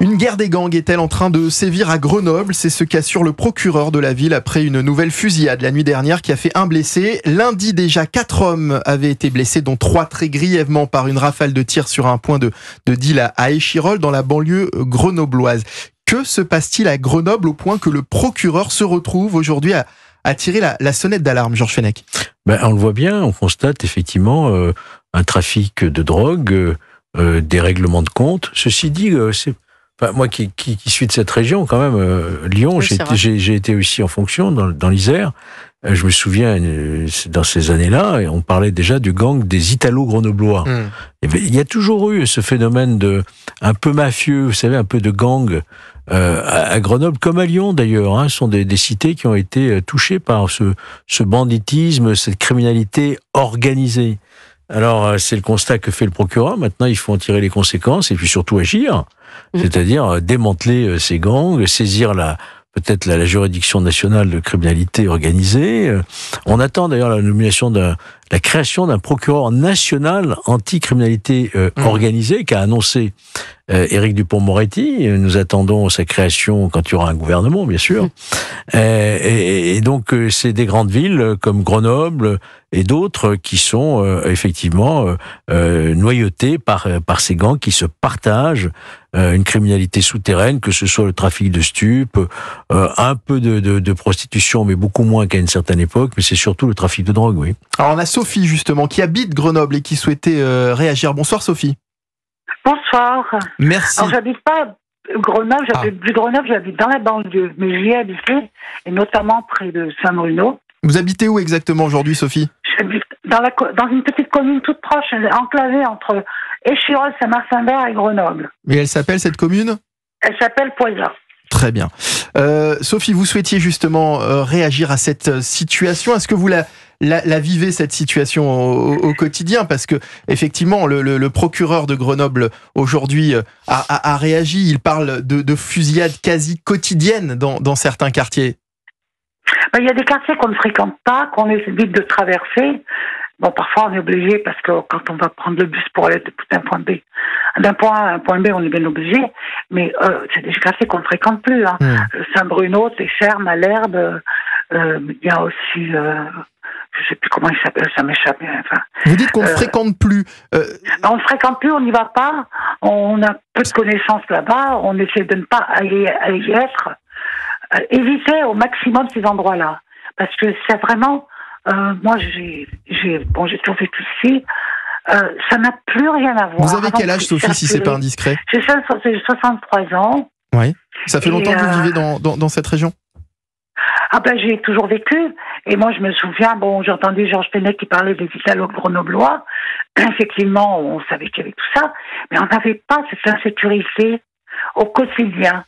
Une guerre des gangs est-elle en train de sévir à Grenoble? C'est ce qu'assure le procureur de la ville après une nouvelle fusillade la nuit dernière qui a fait un blessé. Lundi déjà, 4 hommes avaient été blessés, dont 3 très grièvement par une rafale de tir sur un point de deal à Échirolles dans la banlieue grenobloise. Que se passe-t-il à Grenoble au point que le procureur se retrouve aujourd'hui à tirer la sonnette d'alarme, Georges Fenech? On le voit bien, on constate effectivement un trafic de drogue, des règlements de compte. Ceci dit, moi qui suis de cette région quand même, Lyon, oui, j'ai été aussi en fonction dans l'Isère. Je me souviens, dans ces années-là, on parlait déjà du gang des Italo-Grenoblois. Il y a toujours eu ce phénomène un peu mafieux, vous savez, un peu de gang à Grenoble, comme à Lyon d'ailleurs. Ce sont des cités qui ont été touchées par ce banditisme, cette criminalité organisée. Alors, c'est le constat que fait le procureur. Maintenant, il faut en tirer les conséquences et puis surtout agir. C'est-à-dire démanteler ces gangs, saisir peut-être la juridiction nationale de criminalité organisée. On attend d'ailleurs la création d'un procureur national anti-criminalité organisée qu'a annoncé Éric Dupond-Moretti. Nous attendons sa création quand il y aura un gouvernement, bien sûr. Et donc, c'est des grandes villes comme Grenoble et d'autres qui sont effectivement noyautées par ces gangs qui se partagent une criminalité souterraine, que ce soit le trafic de stupes, un peu de prostitution, mais beaucoup moins qu'à une certaine époque, mais c'est surtout le trafic de drogue, oui. Alors on a Sophie justement qui habite Grenoble et qui souhaitait réagir. Bonsoir Sophie. Bonsoir. Merci. Alors j'habite pas Grenoble, j'habite dans la banlieue, mais j'y ai habité, et notamment près de Saint-Bruno. Vous habitez où exactement aujourd'hui, Sophie? J'habite dans une petite commune toute proche, enclavée entre Échirolles, Saint-Martin-Vert et Grenoble. Et elle s'appelle cette commune? Elle s'appelle Poisa. Très bien. Sophie, vous souhaitiez justement réagir à cette situation. Est-ce que vous la vivez, cette situation, au quotidien? Parce que effectivement, le procureur de Grenoble aujourd'hui a réagi. Il parle de fusillades quasi quotidiennes dans certains quartiers. Il y a des quartiers qu'on ne fréquente pas, qu'on évite de traverser. Bon, parfois on est obligé parce que quand on va prendre le bus pour aller d'un point A à un point B, on est bien obligé. Mais c'est des quartiers qu'on ne fréquente plus. Saint-Bruno, Técher, Malherbe. Il y a aussi, je sais plus comment il s'appelle, ça m'échappe. Enfin, vous dites qu'on ne fréquente plus. On ne fréquente plus, on n'y va pas. On a peu de connaissances là-bas. On essaie de ne pas y être. Éviter au maximum ces endroits-là, parce que c'est vraiment, moi j'ai toujours vécu ici, ça n'a plus rien à voir. Vous avez quel âge, Sophie, si c'est pas indiscret? J'ai 63 ans. Oui. Ça fait longtemps que vous vivez dans cette région? J'ai toujours vécu, et moi je me souviens, j'ai entendu Georges Fenech qui parlait des Italo-Grenoblois. Effectivement, on savait qu'il y avait tout ça, mais on n'avait pas cette insécurité au quotidien.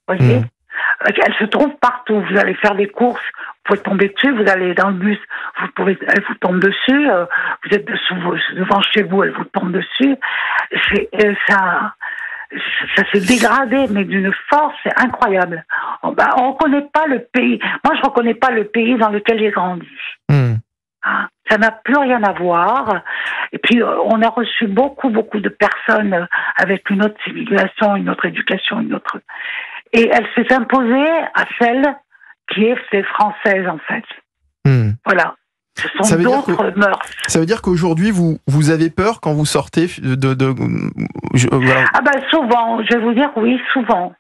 Vous voyez? Elle se trouve partout. Vous allez faire des courses, vous pouvez tomber dessus. Vous allez dans le bus, elle vous tombe dessus. Vous êtes devant chez vous, elle vous tombe dessus. Ça s'est dégradé, mais d'une force incroyable. On connaît pas le pays. Moi, je reconnais pas le pays dans lequel j'ai grandi. Ça n'a plus rien à voir. Et puis, on a reçu beaucoup de personnes avec une autre civilisation, une autre éducation, Et elle s'est imposée à celle qui est française, en fait. Voilà. Ce sont d'autres mœurs. Ça veut dire qu'aujourd'hui, vous avez peur quand vous sortez voilà. Souvent. Je vais vous dire, oui, souvent,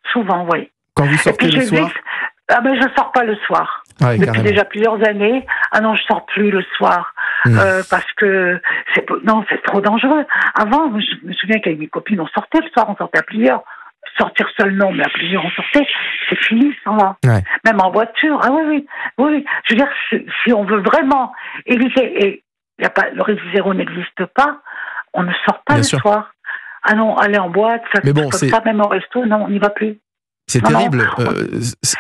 oui. Quand vous sortez le soir? Je sors pas le soir. Ouais, depuis déjà plusieurs années. Non, je sors plus le soir. Parce que c'est trop dangereux. Avant, je me souviens qu'avec mes copines, on sortait le soir, on sortait à plusieurs. Sortir seul, non, mais à plusieurs, on sortait. C'est fini, ça va. Ouais. Même en voiture. Oui. Je veux dire, si on veut vraiment éviter, et le risque zéro n'existe pas, on ne sort pas le soir. Ah non, aller en boîte, ça, comme ça, même au resto, non, on n'y va plus. C'est terrible,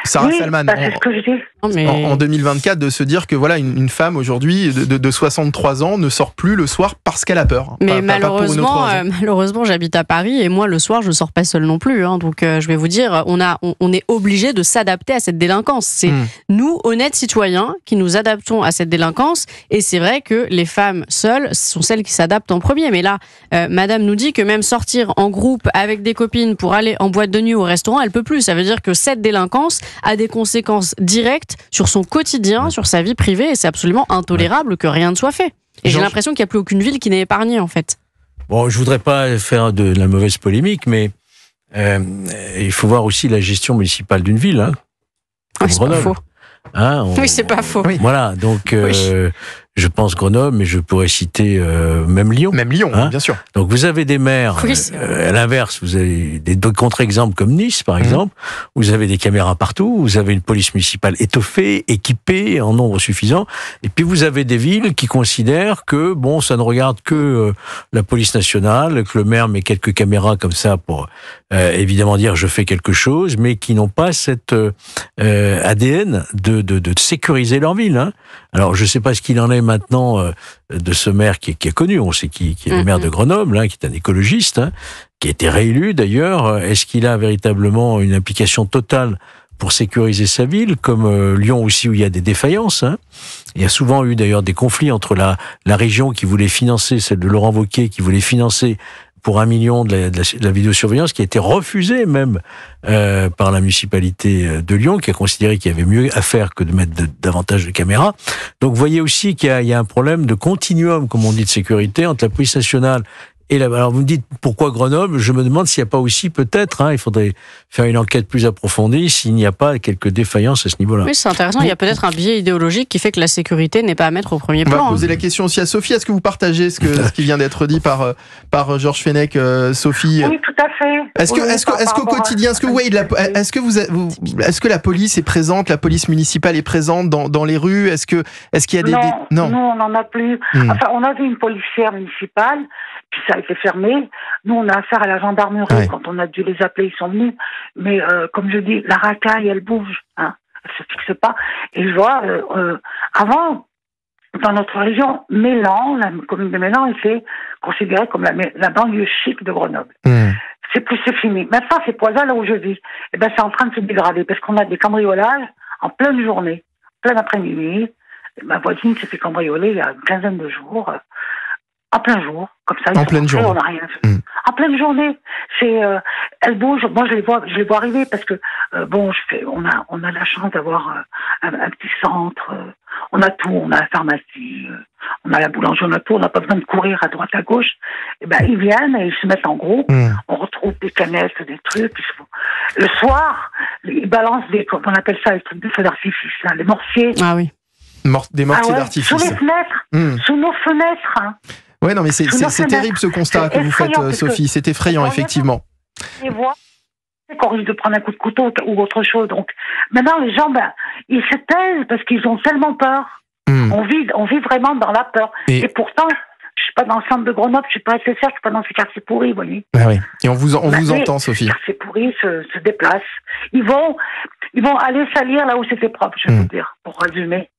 Sarah Salman, c'est ce que je dis. En 2024, de se dire que voilà, une femme aujourd'hui de 63 ans ne sort plus le soir parce qu'elle a peur. Mais malheureusement, j'habite à Paris et moi, le soir, je ne sors pas seule non plus. Hein, donc, je vais vous dire, on est obligé de s'adapter à cette délinquance. C'est nous, honnêtes citoyens, qui nous adaptons à cette délinquance. Et c'est vrai que les femmes seules sont celles qui s'adaptent en premier. Mais là, madame nous dit que même sortir en groupe avec des copines pour aller en boîte de nuit ou au restaurant, elle peut plus. Ça veut dire que cette délinquance a des conséquences directes sur son quotidien, sur sa vie privée, et c'est absolument intolérable que rien ne soit fait. Et j'ai l'impression qu'il n'y a plus aucune ville qui n'est épargnée, en fait. Bon, je voudrais pas faire de la mauvaise polémique, mais il faut voir aussi la gestion municipale d'une ville. Hein, oui, c'est pas faux. Oui, c'est pas faux. Oui. Voilà, donc je pense Grenoble, mais je pourrais citer même Lyon. Même Lyon, bien sûr. Donc vous avez des maires, à l'inverse, vous avez des contre-exemples comme Nice, par exemple, vous avez des caméras partout, vous avez une police municipale étoffée, équipée, en nombre suffisant, et puis vous avez des villes qui considèrent que, bon, ça ne regarde que la police nationale, que le maire met quelques caméras comme ça pour évidemment dire je fais quelque chose, mais qui n'ont pas cette ADN de sécuriser leur ville. Hein. Alors je ne sais pas ce qu'il en est maintenant de ce maire qui est connu, on sait qui est le maire de Grenoble, qui est un écologiste, qui a été réélu d'ailleurs. Est-ce qu'il a véritablement une implication totale pour sécuriser sa ville, comme Lyon aussi où il y a des défaillances. Il y a souvent eu d'ailleurs des conflits entre la région qui voulait financer, celle de Laurent Wauquiez qui voulait financer pour 1 million de la vidéosurveillance, qui a été refusée même par la municipalité de Lyon, qui a considéré qu'il y avait mieux à faire que de mettre davantage de caméras. Donc vous voyez aussi qu'il y a un problème de continuum, comme on dit, de sécurité entre la police nationale et alors vous me dites pourquoi Grenoble? Je me demande s'il n'y a pas aussi peut-être, il faudrait faire une enquête plus approfondie, s'il n'y a pas quelques défaillanges à ce niveau-là. Oui, c'est intéressant. Il y a peut-être un biais idéologique qui fait que la sécurité n'est pas à mettre au premier plan. On va poser la question aussi à Sophie. Est-ce que vous partagez ce qui vient d'être dit par Georges Fenech, Sophie? Oui, tout à fait. Est-ce qu'au quotidien, est-ce que la police est présente, la police municipale est présente dans les rues? Est-ce qu'il y a des... Non, on n'en a plus. Enfin, on avait une policière municipale, puis ça a été fermé. Nous, on a affaire à la gendarmerie. Ouais. Quand on a dû les appeler, ils sont venus. Mais comme je dis, la racaille, elle bouge. Elle se fixe pas. Et je vois, avant, dans notre région, Mélan, la commune de Mélan, était considérée comme la banlieue chic de Grenoble. C'est fini. Maintenant, c'est Poisson, là où je vis. Et ben, c'est en train de se dégrader parce qu'on a des cambriolages en pleine journée, plein après-midi. Ma voisine s'est fait cambrioler il y a une quinzaine de jours. En plein jour, comme ça. En pleine journée. On n'a rien fait. En pleine journée. Elle bouge. Moi, je les vois arriver parce que on a la chance d'avoir un petit centre. On a tout. On a la pharmacie. On a la boulangerie. On a tout. On n'a pas besoin de courir à droite à gauche. Et ben, ils viennent et ils se mettent en groupe. On retrouve des canettes, des trucs. Le soir, ils balancent on appelle ça les trucs de feux d'artifice, là, les mortiers. Ah oui. Des mortiers d'artifice. Sous les fenêtres. Sous nos fenêtres. Ouais, non, mais c'est terrible ce constat que vous faites, Sophie. C'est effrayant, effectivement. Et voilà, qu'on risque de prendre un coup de couteau ou autre chose. Donc, maintenant, les gens, ils se taisent parce qu'ils ont tellement peur. On vit vraiment dans la peur. Et pourtant, je suis pas dans le centre de Grenoble, je suis pas à SSR, je suis pas dans ces quartiers pourris, vous voyez. Ah oui. Et on vous entend, Sophie. Les quartiers pourris se déplacent. Ils vont aller salir là où c'était propre, je veux dire, pour résumer.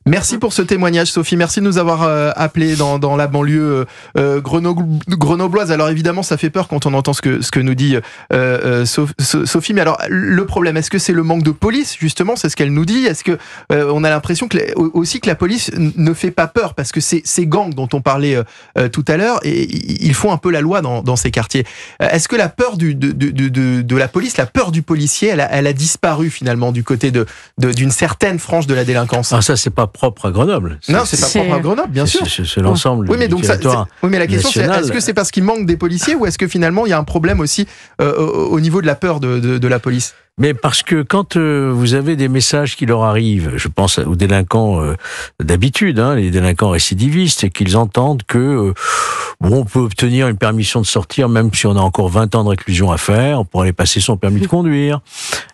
Merci pour ce témoignage, Sophie. Merci de nous avoir appelé dans la banlieue grenobloise. Alors évidemment, ça fait peur quand on entend ce que nous dit Sophie. Mais alors, le problème, est-ce que c'est le manque de police, justement? C'est ce qu'elle nous dit. Est-ce que on a l'impression aussi que la police ne fait pas peur? Parce que ces gangs dont on parlait tout à l'heure, et ils font un peu la loi dans ces quartiers. Est-ce que la peur de la police, la peur du policier, elle a disparu finalement du côté d'une certaine frange de la délinquance? Ah, ça, c'est pas propre à Grenoble. Non, c'est pas propre à Grenoble, bien sûr. C'est l'ensemble du territoire. Oui, mais la question national. C'est, est-ce que c'est parce qu'il manque des policiers ou est-ce que finalement il y a un problème aussi au niveau de la peur de la police? Mais parce que quand vous avez des messages qui leur arrivent, je pense aux délinquants d'habitude, les délinquants récidivistes, et qu'ils entendent que on peut obtenir une permission de sortir même si on a encore 20 ans de réclusion à faire pour aller passer son permis de conduire,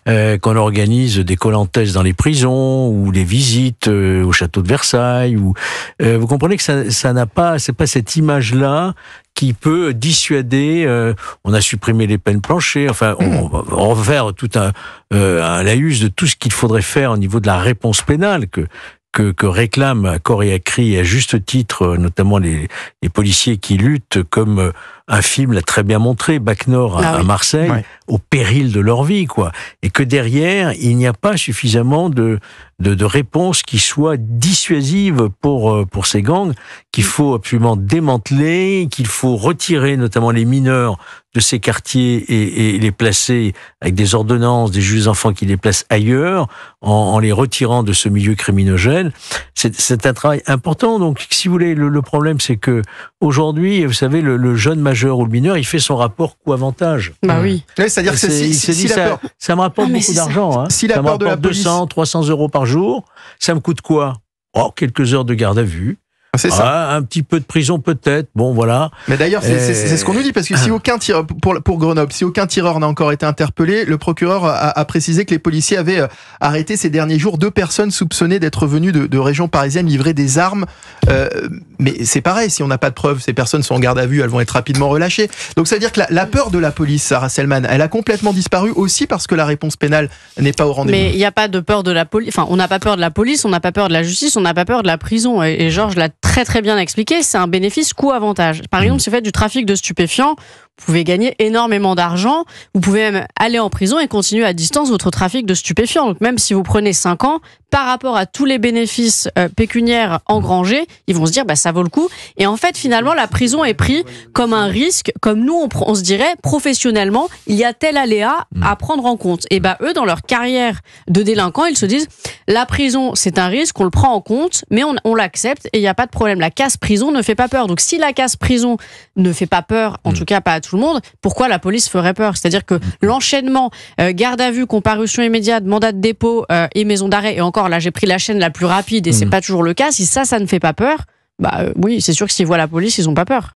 qu'on organise des collantes dans les prisons ou des visites au château de Versailles. Vous comprenez que ça n'a pas, c'est pas cette image-là qui peut dissuader. On a supprimé les peines planchées. Enfin, on va faire tout un laïus de tout ce qu'il faudrait faire au niveau de la réponse pénale que réclament à corps et à cri, et à juste titre, notamment les policiers qui luttent, comme un film l'a très bien montré, Bac Nord à Marseille, au péril de leur vie, quoi. Et que derrière, il n'y a pas suffisamment de réponses qui soient dissuasives pour ces gangs, qu'il faut absolument démanteler, qu'il faut retirer notamment les mineurs de ces quartiers et les placer avec des ordonnances, des juges d'enfants qui les placent ailleurs, en les retirant de ce milieu criminogène. C'est un travail important. Donc, si vous voulez, le problème, c'est que aujourd'hui, vous savez, le jeune majeur ou le mineur, il fait son rapport coût-avantage. Bah oui. C'est-à-dire que ça me rapporte beaucoup d'argent. Hein. Si la ça me peur de la rapporte 200, 300 euros par jour. Ça me coûte quoi? Quelques heures de garde à vue. C'est ça. Un petit peu de prison peut-être, bon voilà. Mais d'ailleurs, c'est ce qu'on nous dit, parce que si aucun tireur, pour Grenoble, si aucun tireur n'a encore été interpellé, le procureur a précisé que les policiers avaient arrêté ces derniers jours 2 personnes soupçonnées d'être venues de région parisienne livrer des armes. Mais c'est pareil, si on n'a pas de preuves, ces personnes sont en garde à vue, elles vont être rapidement relâchées. Donc ça veut dire que la peur de la police, Sarah Selman, elle a complètement disparu aussi parce que la réponse pénale n'est pas au rendez-vous. Mais il n'y a pas de peur de la police. Enfin, on n'a pas peur de la police, on n'a pas peur de la justice, on n'a pas peur de la prison. Et Georges l'a très très bien expliqué, c'est un bénéfice coût-avantage. Par exemple, si vous faites du trafic de stupéfiants, vous pouvez gagner énormément d'argent, vous pouvez même aller en prison et continuer à distance votre trafic de stupéfiants. Donc même si vous prenez 5 ans, par rapport à tous les bénéfices pécuniaires engrangés, ils vont se dire ça vaut le coup. Et en fait, finalement, la prison est prise comme un risque, comme nous, on se dirait, professionnellement, il y a tel aléa à prendre en compte. Et eux, dans leur carrière de délinquants, ils se disent, la prison, c'est un risque, on le prend en compte, mais on l'accepte et il n'y a pas de problème. La casse-prison ne fait pas peur. Donc si la casse-prison ne fait pas peur, en tout cas pas à tout le monde, pourquoi la police ferait peur? C'est-à-dire que l'enchaînement, garde à vue, comparution immédiate, mandat de dépôt et maison d'arrêt, et encore là j'ai pris la chaîne la plus rapide et c'est pas toujours le cas, si ça ne fait pas peur, oui, c'est sûr que s'ils voient la police, ils n'ont pas peur.